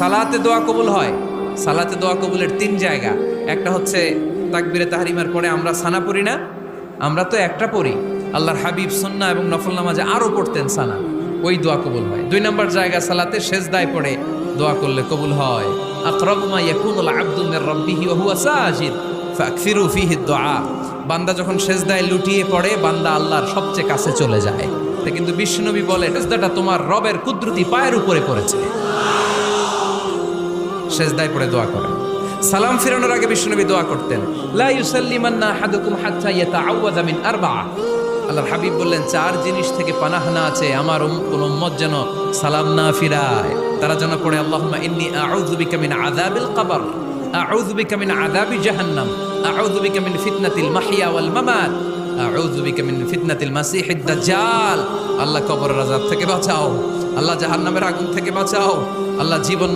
সালাতে দোয়া কবুল হয়। সালাতে দোয়া কবুলের তিন জায়গা। একটা হচ্ছে তাকবীরে তাহরিমার পরে আমরা সানা পড়ি না, আমরা তো একটা পড়ি, আল্লাহর হাবিব সুন্নাহ এবং নফল নামাজে আরো পড়তেন সানা, ওই দোয়া কবুল হয়। দুই নম্বর জায়গা সালাতে সেজদায় পড়ে দোয়া করলে কবুল হয়। আকরাবু মা ইয়াকুনুল আবদু মির রাব্বিহি ওয়া হুয়া সাজিদ ফাকসিরু ফীহি দুআ। বান্দা যখন সেজদায় লুটিয়ে পড়ে বান্দা আল্লাহর সবচেয়ে কাছে চলে যায়। তা কিন্তু বিশ্বনবী বলে সেজদাটা তোমার রবের কুদরতি পায়ের উপরে পড়েছে। সেজদায় পড়ে দোয়া করেন। সালাম ফিরানোর আগে বিশ্বনবী দোয়া করতেন, লা ইউসাল্লিমান্না আহাদুকুম হাত্তা ইয়াতাআওয়াযা মিন আরবা'a। আল্লাহর হাবিব বললেন, চার জিনিস থেকে পানাহ না আছে আমার কোন উম্মত যেন সালাম না ফিরায়। তারা যেন পড়ে, আল্লাহুম্মা ইন্নী আউযু বিকা মিন আযাবিল কবর, আউযু বিকা মিন আযাবি জাহান্নাম, আউযু বিকা মিন ফিতনাতিল মাহইয়া ওয়াল মামাত, আউযু বিকা মিন ফিতনাতিল মাসিহিদ দাজ্জাল। আল্লাহ কবরের আযাব থেকে বাঁচাও, আল্লাহ জাহান্নামের আগুন থেকে বাঁচাও, আল্লাহ জীবন